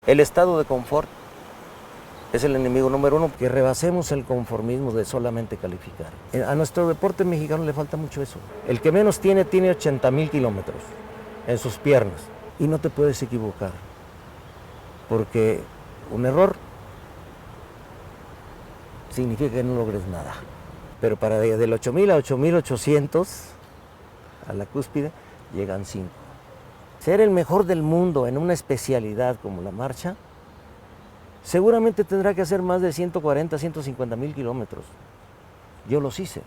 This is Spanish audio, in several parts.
El estado de confort es el enemigo número uno, que rebasemos el conformismo de solamente calificar. A nuestro deporte mexicano le falta mucho eso. El que menos tiene 80,000 kilómetros en sus piernas y no te puedes equivocar, porque un error significa que no logres nada. Pero para del 8,000 a 8,800, a la cúspide, llegan 5. Ser el mejor del mundo en una especialidad como la marcha, seguramente tendrá que hacer más de 140, 150,000 kilómetros. Yo los hice.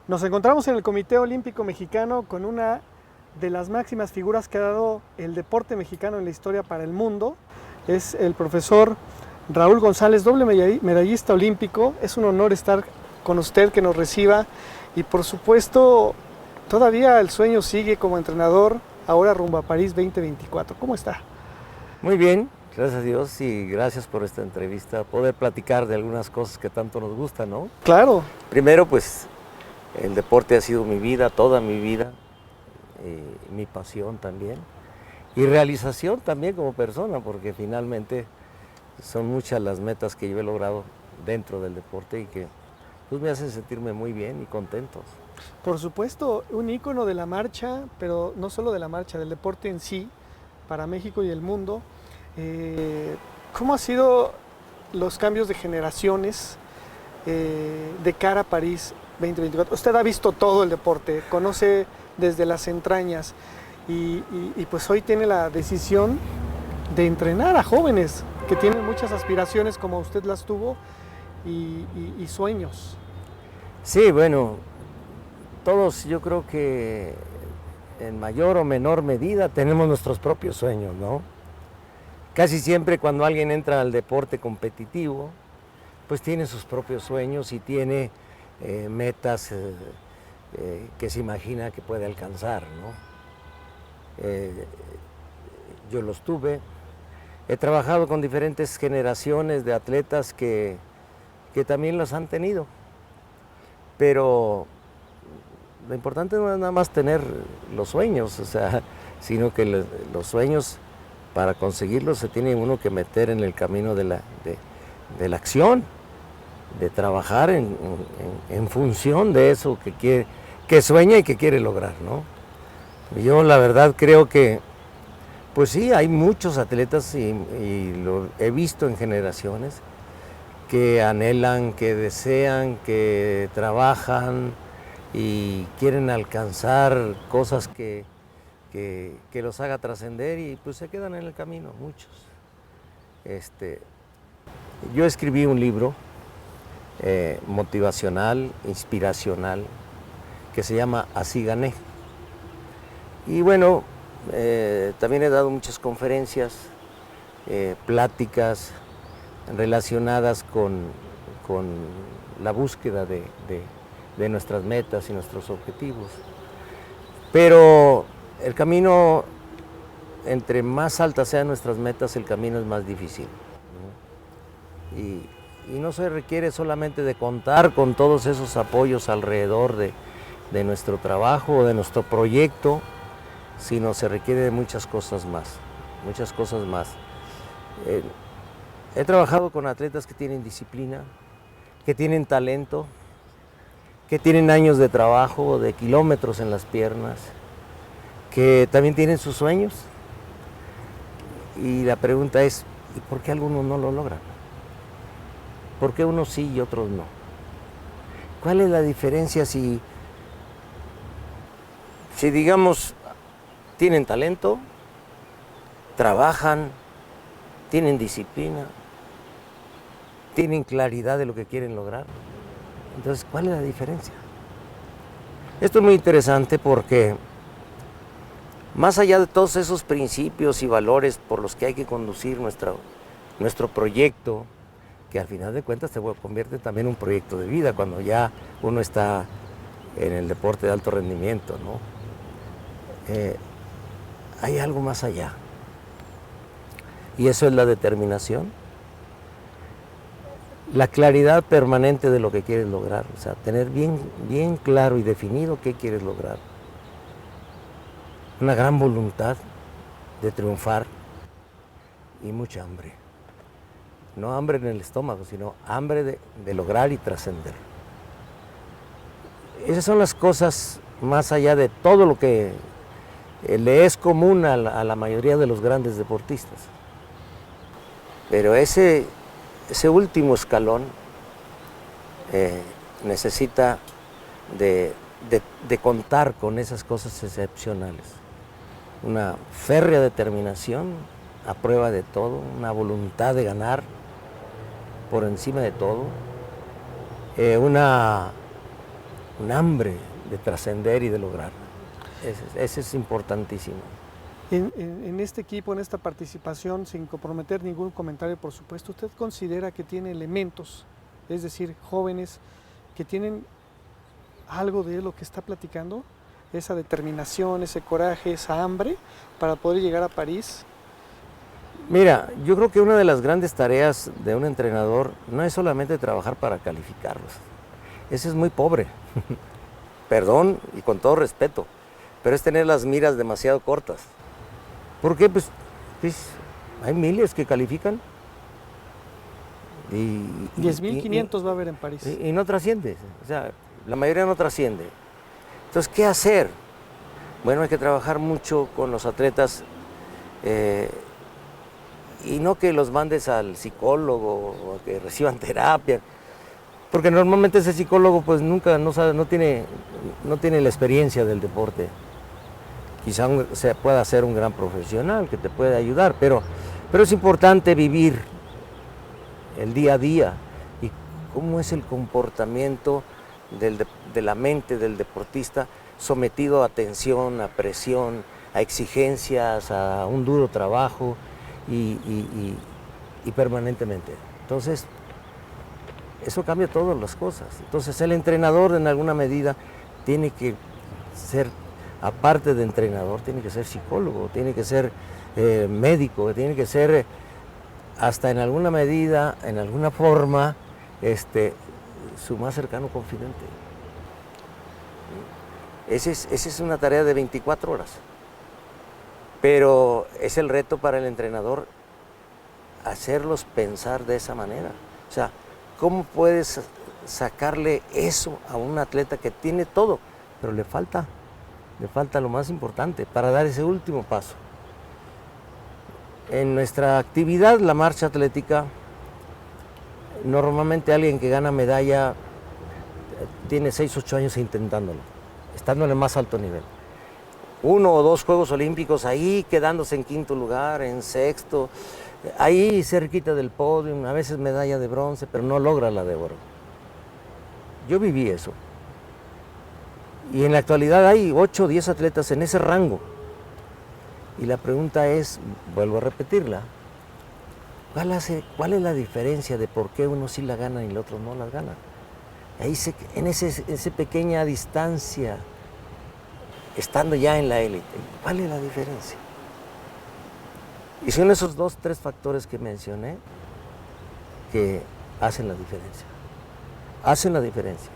Nos encontramos en el Comité Olímpico Mexicano con una de las máximas figuras que ha dado el deporte mexicano en la historia para el mundo. Es el profesor Raúl González, doble medallista olímpico. Es un honor estar con usted, que nos reciba. Y por supuesto, todavía el sueño sigue como entrenador, ahora rumbo a París 2024. ¿Cómo está? Muy bien, gracias a Dios, y gracias por esta entrevista. Poder platicar de algunas cosas que tanto nos gustan, ¿no? Claro. Primero, pues, el deporte ha sido mi vida, toda mi vida, mi pasión también, y realización también como persona, porque finalmente son muchas las metas que yo he logrado dentro del deporte y que pues, me hacen sentirme muy bien y contento. Por supuesto, un ícono de la marcha, pero no solo de la marcha, del deporte en sí, para México y el mundo. ¿Cómo han sido los cambios de generaciones de cara a París 2024? Usted ha visto todo el deporte, conoce desde las entrañas y pues hoy tiene la decisión de entrenar a jóvenes que tienen muchas aspiraciones como usted las tuvo y sueños. Sí, bueno, todos yo creo que en mayor o menor medida tenemos nuestros propios sueños, ¿no? Casi siempre cuando alguien entra al deporte competitivo, pues tiene sus propios sueños y tiene metas que se imagina que puede alcanzar, ¿no? Yo los tuve. He trabajado con diferentes generaciones de atletas que también los han tenido, pero lo importante no es nada más tener los sueños, o sea, sino que los sueños, para conseguirlos, se tiene uno que meter en el camino de la acción, de trabajar en función de eso que sueña y que quiere lograr, ¿no? Yo la verdad creo que, pues sí, hay muchos atletas y lo he visto en generaciones que anhelan, que desean, que trabajan y quieren alcanzar cosas que los haga trascender y pues se quedan en el camino, muchos. Yo escribí un libro motivacional, inspiracional, que se llama Así gané. Y bueno, también he dado muchas conferencias, pláticas relacionadas con la búsqueda de nuestras metas y nuestros objetivos. Pero el camino, entre más altas sean nuestras metas, el camino es más difícil, ¿no? Y no se requiere solamente de contar con todos esos apoyos alrededor de nuestro trabajo o de nuestro proyecto, sino se requiere de muchas cosas más, muchas cosas más. He trabajado con atletas que tienen disciplina, que tienen talento, que tienen años de trabajo, de kilómetros en las piernas, que también tienen sus sueños. Y la pregunta es, ¿y por qué algunos no lo logran? ¿Por qué unos sí y otros no? ¿Cuál es la diferencia si digamos, tienen talento, trabajan, tienen disciplina, tienen claridad de lo que quieren lograr? Entonces, ¿cuál es la diferencia? Esto es muy interesante porque más allá de todos esos principios y valores por los que hay que conducir nuestro proyecto, que al final de cuentas se convierte también en un proyecto de vida cuando ya uno está en el deporte de alto rendimiento, ¿no? Hay algo más allá. Y eso es la determinación, la claridad permanente de lo que quieres lograr, o sea, tener bien claro y definido qué quieres lograr. Una gran voluntad de triunfar y mucha hambre. No hambre en el estómago, sino hambre de lograr y trascender. Esas son las cosas más allá de todo lo que le es común a la mayoría de los grandes deportistas. Pero ese último escalón necesita de contar con esas cosas excepcionales. Una férrea determinación a prueba de todo, una voluntad de ganar por encima de todo, un hambre de trascender y de lograr. Ese es importantísimo. En este equipo, en esta participación, sin comprometer ningún comentario, por supuesto, ¿usted considera que tiene elementos, es decir, jóvenes que tienen algo de lo que está platicando? Esa determinación, ese coraje, esa hambre para poder llegar a París. Mira, yo creo que una de las grandes tareas de un entrenador no es solamente trabajar para calificarlos. Ese es muy pobre, perdón y con todo respeto, pero es tener las miras demasiado cortas. ¿Por qué? Pues hay miles que califican. 10.500 va a haber en París. Y no trasciende, o sea, la mayoría no trasciende. Entonces, ¿qué hacer? Bueno, hay que trabajar mucho con los atletas y no que los mandes al psicólogo o a que reciban terapia, porque normalmente ese psicólogo pues nunca, no tiene la experiencia del deporte. Quizá se pueda ser un gran profesional que te pueda ayudar, pero es importante vivir el día a día y cómo es el comportamiento de la mente del deportista sometido a tensión, a presión, a exigencias, a un duro trabajo y permanentemente. Entonces, eso cambia todas las cosas. Entonces, el entrenador en alguna medida tiene que ser, aparte de entrenador, tiene que ser psicólogo, tiene que ser médico, tiene que ser hasta en alguna medida, en alguna forma, su más cercano confidente. Esa es una tarea de 24 horas. Pero es el reto para el entrenador hacerlos pensar de esa manera. O sea, ¿cómo puedes sacarle eso a un atleta que tiene todo, pero le falta lo más importante para dar ese último paso? En nuestra actividad, la marcha atlética, normalmente alguien que gana medalla tiene 6 o 8 años intentándolo, estando en el más alto nivel. 1 o 2 Juegos Olímpicos ahí, quedándose en 5º lugar, en 6º, ahí cerquita del podio, a veces medalla de bronce, pero no logra la de oro. Yo viví eso. Y en la actualidad hay 8 o 10 atletas en ese rango. Y la pregunta es, vuelvo a repetirla, ¿cuál es la diferencia de por qué uno sí la gana y el otro no la gana? Ahí en esa pequeña distancia, estando ya en la élite, ¿cuál es la diferencia? Y son esos 2, 3 factores que mencioné que hacen la diferencia. Hacen la diferencia.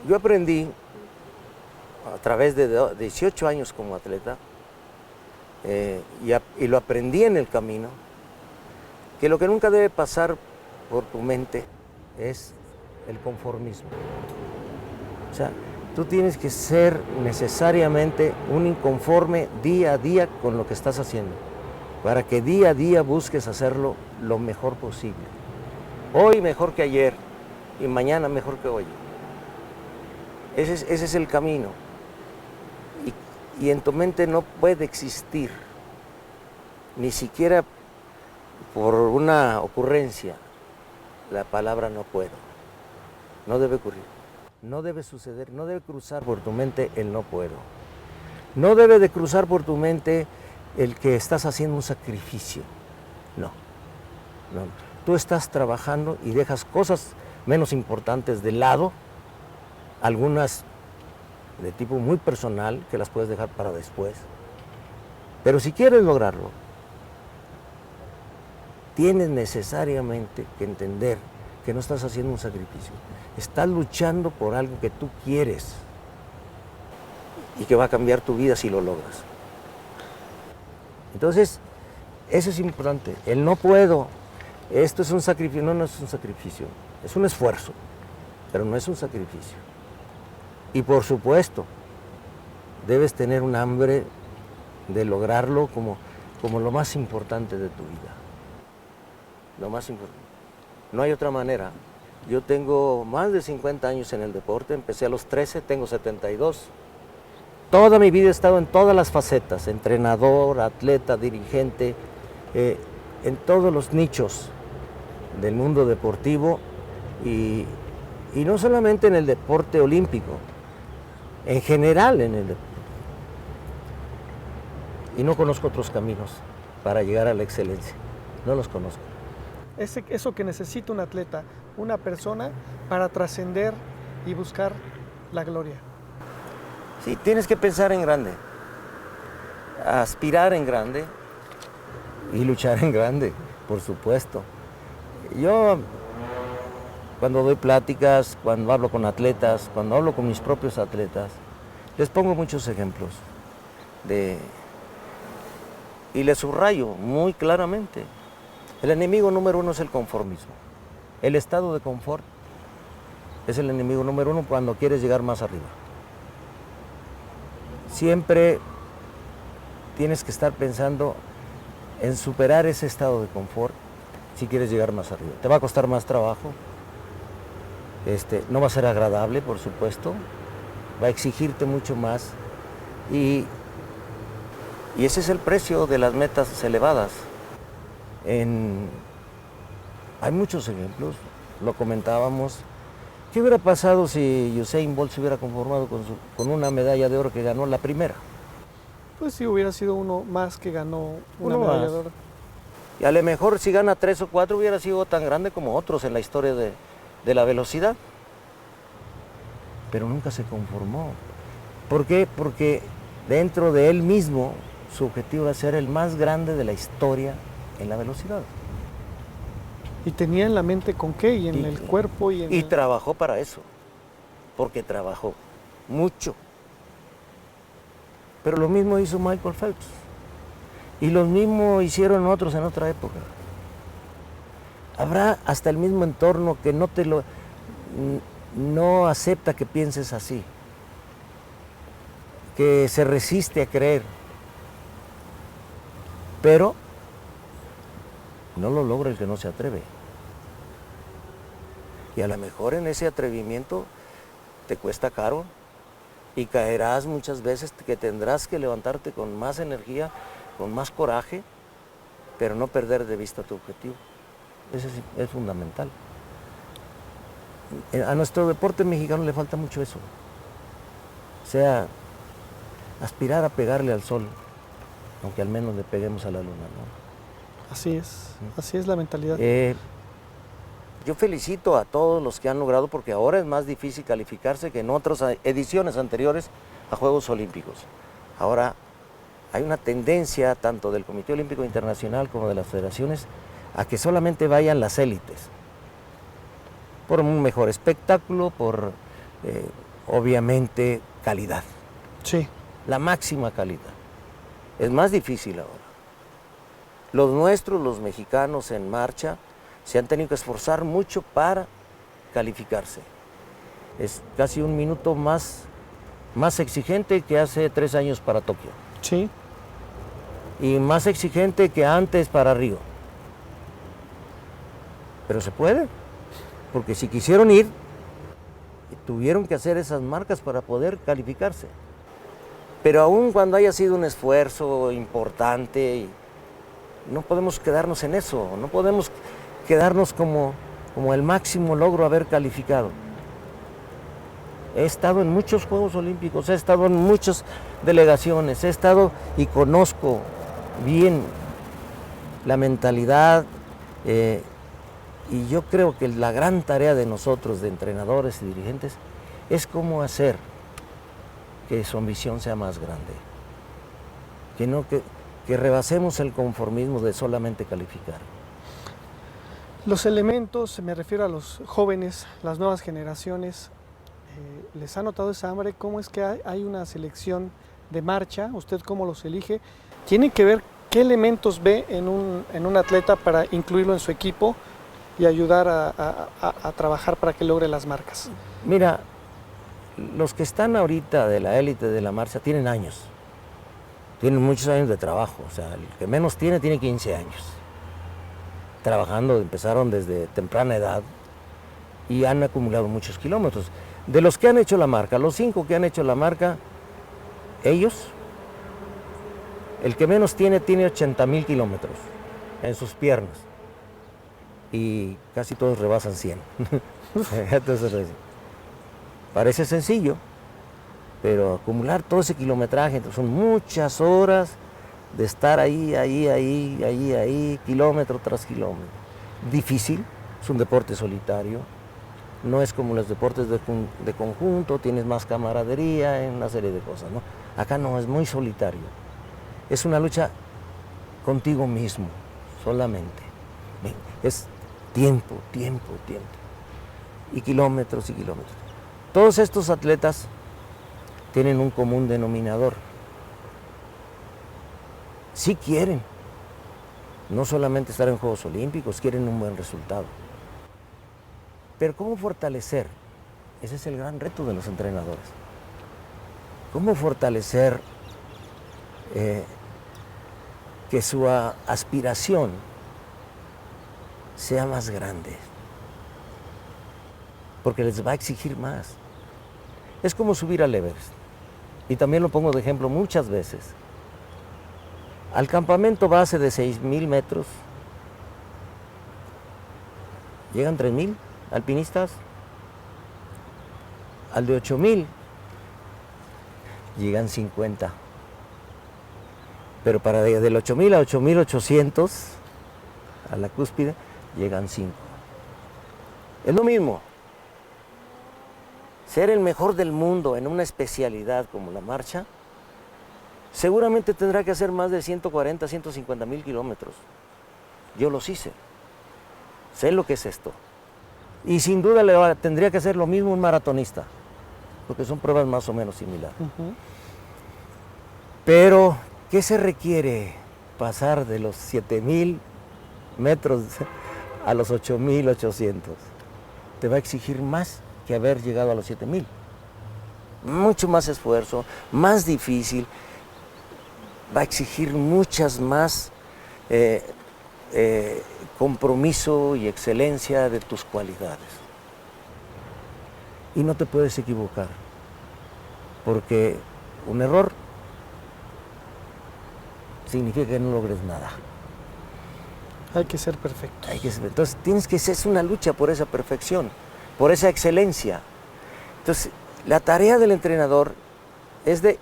Yo aprendí a través de 18 años como atleta, y lo aprendí en el camino, que lo que nunca debe pasar por tu mente es el conformismo. O sea, Tú tienes que ser necesariamente un inconforme día a día con lo que estás haciendo, para que día a día busques hacerlo lo mejor posible. Hoy mejor que ayer y mañana mejor que hoy. Ese es el camino. Y en tu mente no puede existir, ni siquiera por una ocurrencia, la palabra no puedo. No debe ocurrir, no debe suceder, no debe cruzar por tu mente el no puedo. No debe de cruzar por tu mente el que estás haciendo un sacrificio. No, no. Tú estás trabajando y dejas cosas menos importantes de lado, algunas de tipo muy personal, que las puedes dejar para después. Pero si quieres lograrlo, tienes necesariamente que entender que no estás haciendo un sacrificio. Estás luchando por algo que tú quieres y que va a cambiar tu vida si lo logras. Entonces, eso es importante. El no puedo, esto es un sacrificio. No, no es un sacrificio, es un esfuerzo, pero no es un sacrificio. Y por supuesto, debes tener un hambre de lograrlo como lo más importante de tu vida. Lo más importante. No hay otra manera. Yo tengo más de 50 años en el deporte, empecé a los 13, tengo 72. Toda mi vida he estado en todas las facetas, entrenador, atleta, dirigente, en todos los nichos del mundo deportivo y no solamente en el deporte olímpico, en general en el deporte. Y no conozco otros caminos para llegar a la excelencia, no los conozco. Eso que necesita un atleta, una persona, para trascender y buscar la gloria. Sí, tienes que pensar en grande, aspirar en grande y luchar en grande, por supuesto. Yo, cuando doy pláticas, cuando hablo con atletas, cuando hablo con mis propios atletas, les pongo muchos ejemplos y les subrayo muy claramente. El enemigo número uno es el conformismo. El estado de confort es el enemigo número uno cuando quieres llegar más arriba. Siempre tienes que estar pensando en superar ese estado de confort si quieres llegar más arriba. Te va a costar más trabajo, no va a ser agradable, por supuesto, va a exigirte mucho más y ese es el precio de las metas elevadas. Hay muchos ejemplos, lo comentábamos. ¿Qué hubiera pasado si Usain Bolt se hubiera conformado con una medalla de oro que ganó la primera? Pues sí, hubiera sido uno más que ganó una Uno medalla más. de oro. Y a lo mejor si gana 3 o 4 hubiera sido tan grande como otros en la historia de la velocidad. Pero nunca se conformó. ¿Por qué? Porque dentro de él mismo su objetivo era ser el más grande de la historia en la velocidad. Y tenía en la mente con qué, y en el cuerpo, y trabajó para eso, porque trabajó mucho. Pero lo mismo hizo Michael Phelps. Y lo mismo hicieron otros en otra época. Habrá hasta el mismo entorno que no acepta que pienses así, que se resiste a creer, pero no lo logra el que no se atreve. Y a lo mejor en ese atrevimiento te cuesta caro y caerás muchas veces, que tendrás que levantarte con más energía, con más coraje, pero no perder de vista tu objetivo. Eso es fundamental. A nuestro deporte mexicano le falta mucho eso. O sea, aspirar a pegarle al sol, aunque al menos le peguemos a la luna, ¿no? Así es la mentalidad. Yo felicito a todos los que han logrado, porque ahora es más difícil calificarse que en otras ediciones anteriores a Juegos Olímpicos. Ahora hay una tendencia tanto del Comité Olímpico Internacional como de las federaciones a que solamente vayan las élites, por un mejor espectáculo, por obviamente calidad. Sí. La máxima calidad. Es más difícil ahora. Los nuestros, los mexicanos en marcha, se han tenido que esforzar mucho para calificarse. Es casi un minuto más más exigente que hace 3 años para Tokio Sí. y más exigente que antes para Río. Pero se puede, porque si quisieron ir, tuvieron que hacer esas marcas para poder calificarse. Pero aún cuando haya sido un esfuerzo importante, no podemos quedarnos en eso, no podemos quedarnos como el máximo logro haber calificado. He estado en muchos Juegos Olímpicos, he estado en muchas delegaciones, he estado y conozco bien la mentalidad, y yo creo que la gran tarea de nosotros, de entrenadores y dirigentes, es cómo hacer que su ambición sea más grande, que rebasemos el conformismo de solamente calificar. Los elementos, me refiero a los jóvenes, las nuevas generaciones, ¿les ha notado esa hambre? ¿Cómo es que hay una selección de marcha? ¿Usted cómo los elige? ¿Tiene que ver qué elementos ve en un atleta para incluirlo en su equipo y ayudar a trabajar para que logre las marcas? Mira, los que están ahorita de la élite de la marcha tienen años, tienen muchos años de trabajo, o sea, el que menos tiene 15 años. Trabajando, empezaron desde temprana edad y han acumulado muchos kilómetros. De los que han hecho la marca, los 5 que han hecho la marca, ellos, el que menos tiene 80,000 kilómetros en sus piernas y casi todos rebasan 100. Entonces, parece sencillo, pero acumular todo ese kilometraje son muchas horas de estar ahí, kilómetro tras kilómetro. Difícil, es un deporte solitario, no es como los deportes de conjunto, tienes más camaradería en una serie de cosas, ¿no? Acá no, es muy solitario. Es una lucha contigo mismo, solamente. Es tiempo. Y kilómetros y kilómetros. Todos estos atletas tienen un común denominador. Sí quieren, no solamente estar en Juegos Olímpicos, quieren un buen resultado. Pero ¿cómo fortalecer? Ese es el gran reto de los entrenadores. ¿Cómo fortalecer que su aspiración sea más grande? Porque les va a exigir más. Es como subir al Everest. Y también lo pongo de ejemplo muchas veces. Al campamento base de 6,000 metros, llegan 3,000 alpinistas. Al de 8,000, llegan 50. Pero para del 8,000 a 8,800, a la cúspide, llegan 5. Es lo mismo. Ser el mejor del mundo en una especialidad como la marcha, seguramente tendrá que hacer más de 140, 150,000 kilómetros. Yo los hice. Sé lo que es esto. Y sin duda tendría que hacer lo mismo un maratonista, porque son pruebas más o menos similares. Pero, ¿qué se requiere? Pasar de los 7,000 metros a los 8,800. Te va a exigir más que haber llegado a los 7,000. Mucho más esfuerzo, más difícil. Va a exigir muchas más compromiso y excelencia de tus cualidades. Y no te puedes equivocar, porque un error significa que no logres nada. Hay que ser perfecto. Entonces es una lucha por esa perfección, por esa excelencia. Entonces, la tarea del entrenador es de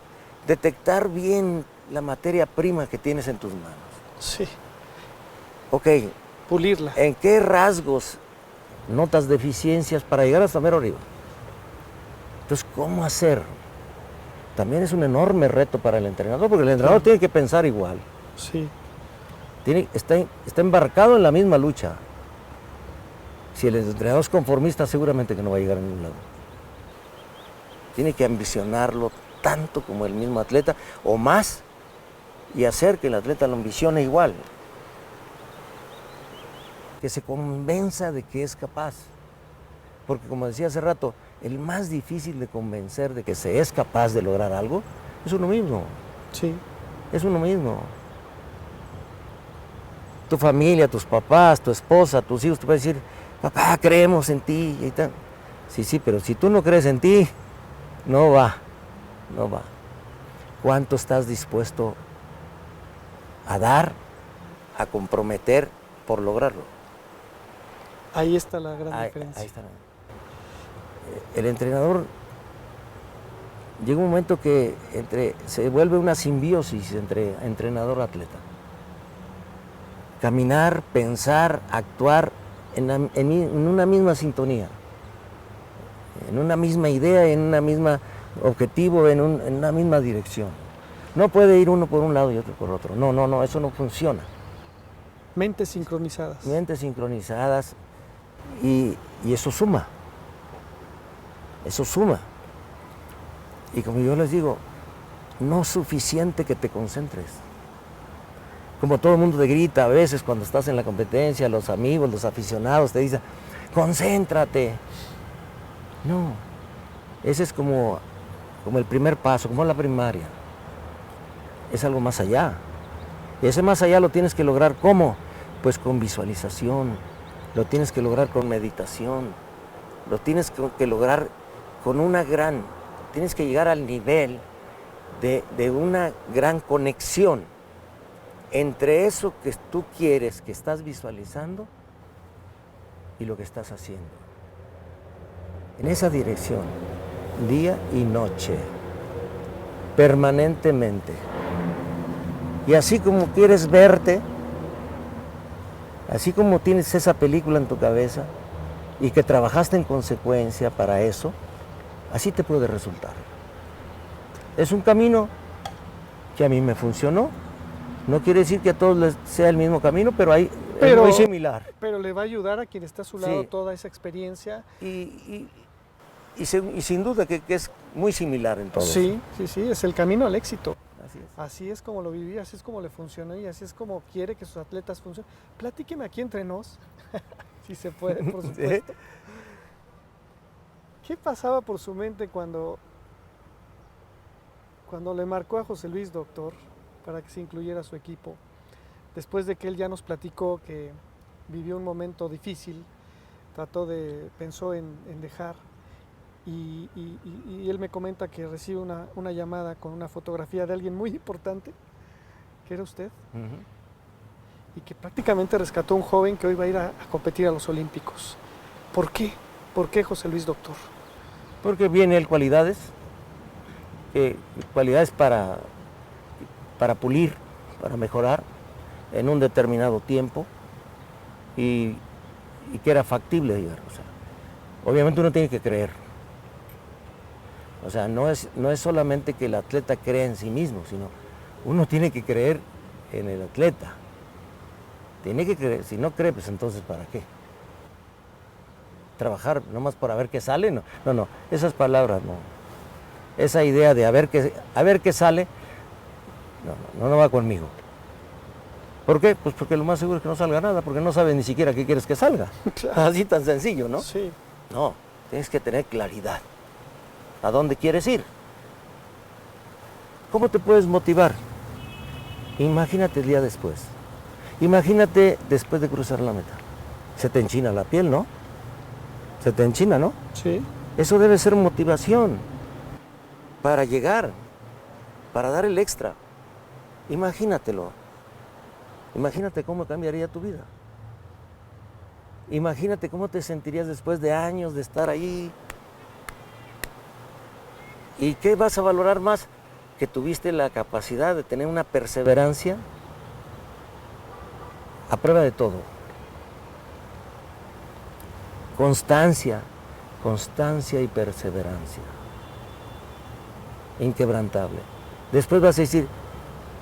detectar bien la materia prima que tienes en tus manos. Sí. Ok. Pulirla. ¿En qué rasgos notas deficiencias para llegar hasta mero arriba? Entonces, ¿cómo hacer? También es un enorme reto para el entrenador, porque el entrenador tiene que pensar igual. Sí. Está embarcado en la misma lucha. Si el entrenador es conformista, seguramente que no va a llegar a ningún lado. Tiene que ambicionarlo tanto como el mismo atleta, o más, y hacer que el atleta lo ambicione igual. Que se convenza de que es capaz. Porque como decía hace rato, el más difícil de convencer de que se es capaz de lograr algo es uno mismo. Sí. Es uno mismo. Tu familia, tus papás, tu esposa, tus hijos te pueden decir, papá, creemos en ti y tal. Sí, pero si tú no crees en ti, no va. ¿Cuánto estás dispuesto a dar, a comprometer por lograrlo? Ahí está la gran diferencia. Ahí está. El entrenador, llega un momento que se vuelve una simbiosis entre entrenador-atleta. Caminar, pensar, actuar en una misma sintonía, en una misma idea, en una misma objetivo, en una misma dirección. No puede ir uno por un lado y otro por otro. No, eso no funciona. Mentes sincronizadas. Mentes sincronizadas y eso suma. Eso suma. Y como yo les digo, no es suficiente que te concentres. Como todo el mundo te grita a veces cuando estás en la competencia, los amigos, los aficionados te dicen, concéntrate. No, ese es como el primer paso, como la primaria. Es algo más allá. Y ese más allá lo tienes que lograr ¿cómo? Pues con visualización, lo tienes que lograr con meditación, lo tienes que lograr con tienes que llegar al nivel de una gran conexión entre eso que tú quieres, que estás visualizando y lo que estás haciendo. En esa dirección, día y noche, permanentemente. Y así como quieres verte, así como tienes esa película en tu cabeza y que trabajaste en consecuencia para eso, así te puede resultar. Es un camino que a mí me funcionó. No quiere decir que a todos les sea el mismo camino, pero es muy similar. Pero le va a ayudar a quien está a su lado Sí. toda esa experiencia. Y sin duda que es muy similar en todo. Sí, es el camino al éxito. Así es. Así es como lo viví, así es como le funcionó y así es como quiere que sus atletas funcionen. Platíqueme aquí entre nos, si se puede, por supuesto. ¿Qué pasaba por su mente cuando le marcó a José Luis, doctor, para que se incluyera a su equipo? Después de que él ya nos platicó que vivió un momento difícil, pensó en dejar. Y él me comenta que recibe una llamada con una fotografía de alguien muy importante, que era usted, y que prácticamente rescató a un joven que hoy va a ir a competir a los Olímpicos. ¿Por qué? ¿Por qué, José Luis, doctor? Porque viene él cualidades para pulir, para mejorar en un determinado tiempo y que era factible llegar. O sea, obviamente uno tiene que creer. O sea, no es solamente que el atleta crea en sí mismo, sino uno tiene que creer en el atleta. Tiene que creer, si no cree, pues entonces ¿para qué? Trabajar nomás para ver qué sale, no, esas palabras no. Esa idea de a ver qué sale, no va conmigo. ¿Por qué? Pues porque lo más seguro es que no salga nada, porque no sabes ni siquiera qué quieres que salga. Claro. Así tan sencillo, ¿no? Sí. No, tienes que tener claridad. ¿A dónde quieres ir? ¿Cómo te puedes motivar? Imagínate el día después. Imagínate después de cruzar la meta. Se te enchina la piel, ¿no? Se te enchina, ¿no? Sí. Eso debe ser motivación para llegar, para dar el extra. Imagínatelo. Imagínate cómo cambiaría tu vida. Imagínate cómo te sentirías después de años de estar ahí. ¿Y qué vas a valorar más? Que tuviste la capacidad de tener una perseverancia a prueba de todo. Constancia y perseverancia. Inquebrantable. Después vas a decir,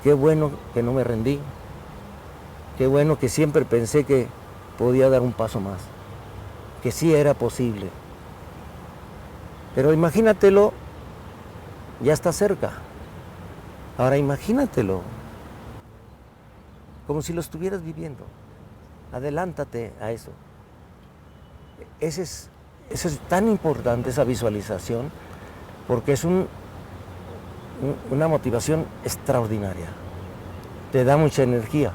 qué bueno que no me rendí. Qué bueno que siempre pensé que podía dar un paso más. Que sí era posible. Pero imagínatelo, ya está cerca. Ahora imagínatelo, como si lo estuvieras viviendo. Adelántate a eso. Ese eso es tan importante, esa visualización, porque es una motivación extraordinaria. Te da mucha energía.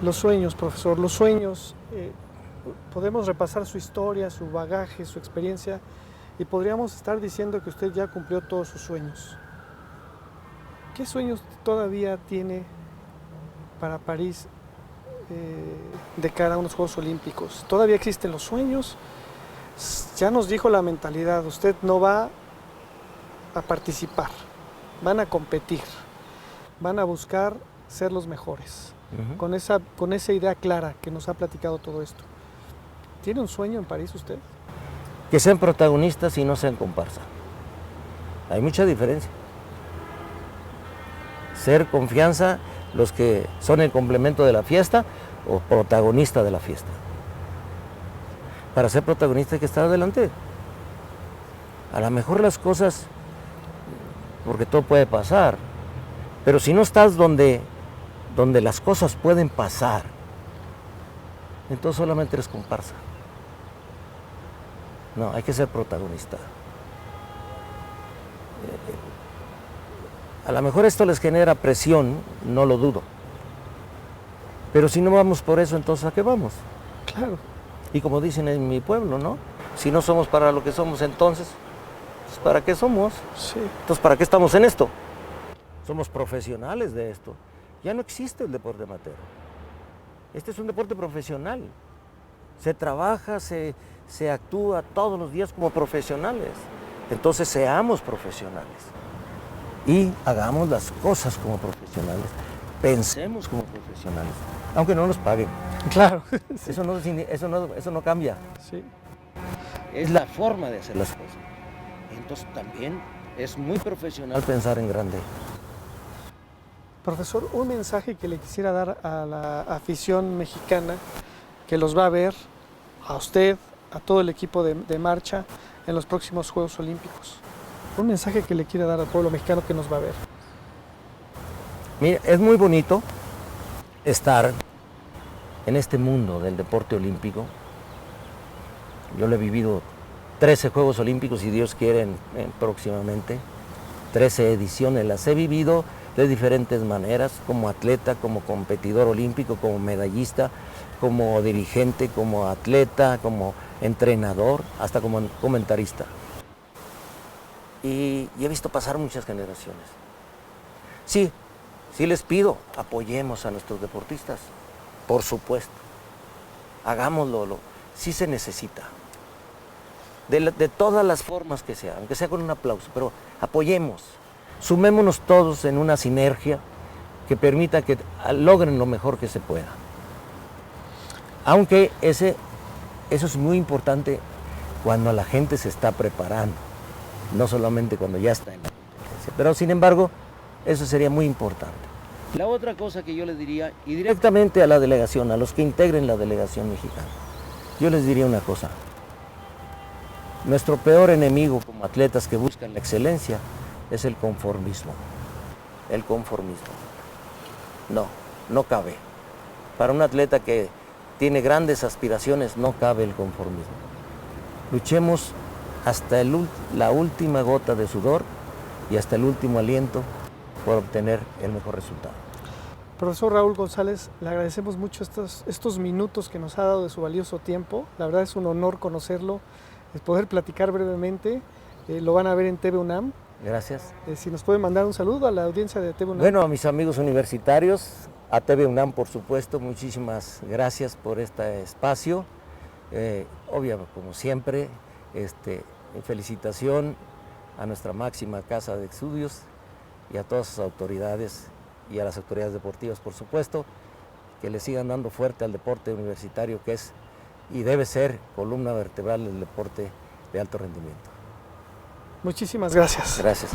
Los sueños, profesor, los sueños, podemos repasar su historia, su bagaje, su experiencia, y podríamos estar diciendo que usted ya cumplió todos sus sueños. ¿Qué sueños todavía tiene para París de cara a unos Juegos Olímpicos? ¿Todavía existen los sueños? Ya nos dijo la mentalidad, usted no va a participar, van a competir, van a buscar ser los mejores, con esa idea clara que nos ha platicado todo esto. ¿Tiene un sueño en París usted? Que sean protagonistas y no sean comparsa. Hay mucha diferencia. Ser confianza, los que son el complemento de la fiesta o protagonista de la fiesta. Para ser protagonista hay que estar adelante. A lo mejor las cosas, porque todo puede pasar, pero si no estás donde las cosas pueden pasar, entonces solamente eres comparsa. No, hay que ser protagonista. A lo mejor esto les genera presión, no lo dudo. Pero si no vamos por eso, entonces ¿a qué vamos? Claro. Y como dicen en mi pueblo, ¿no? Si no somos para lo que somos, entonces, pues ¿para qué somos? Sí. Entonces, ¿para qué estamos en esto? Somos profesionales de esto. Ya no existe el deporte amateur. Este es un deporte profesional. Se trabaja, se actúa todos los días como profesionales. Entonces, seamos profesionales. Y hagamos las cosas como profesionales. Pensemos como profesionales. Aunque no nos paguen. Claro. Sí. Eso no cambia. Sí. Es la forma de hacer las cosas. Entonces también es muy profesional pensar en grande. Profesor, un mensaje que le quisiera dar a la afición mexicana que los va a ver, a usted, a todo el equipo de marcha en los próximos Juegos Olímpicos. Un mensaje que le quiera dar al pueblo mexicano que nos va a ver. Mira, es muy bonito estar en este mundo del deporte olímpico. Yo lo he vivido 13 Juegos Olímpicos, si Dios quiere, próximamente. 13 ediciones, las he vivido de diferentes maneras, como atleta, como competidor olímpico, como medallista, como dirigente, como atleta, como entrenador, hasta como comentarista. Y he visto pasar muchas generaciones. Sí les pido, apoyemos a nuestros deportistas, por supuesto. Hagámoslo, sí se necesita. De todas las formas que sea, aunque sea con un aplauso, pero apoyemos. Sumémonos todos en una sinergia que permita que logren lo mejor que se pueda. Aunque eso es muy importante cuando la gente se está preparando, no solamente cuando ya está en la competencia. Pero sin embargo, eso sería muy importante. La otra cosa que yo les diría, y directamente a la delegación, a los que integren la delegación mexicana, yo les diría una cosa. Nuestro peor enemigo como atletas que buscan la excelencia es el conformismo. El conformismo. No cabe. Para un atleta que tiene grandes aspiraciones, no cabe el conformismo. Luchemos hasta la última gota de sudor y hasta el último aliento por obtener el mejor resultado. Profesor Raúl González, le agradecemos mucho estos minutos que nos ha dado de su valioso tiempo. La verdad es un honor conocerlo, poder platicar brevemente. Lo van a ver en TV UNAM. Gracias. Si nos puede mandar un saludo a la audiencia de TV UNAM. Bueno, a mis amigos universitarios, a TV UNAM por supuesto, muchísimas gracias por este espacio. Obviamente, como siempre, felicitación a nuestra máxima casa de estudios y a todas sus autoridades y a las autoridades deportivas, por supuesto, que le sigan dando fuerte al deporte universitario, que es y debe ser columna vertebral del deporte de alto rendimiento. Muchísimas gracias. Gracias.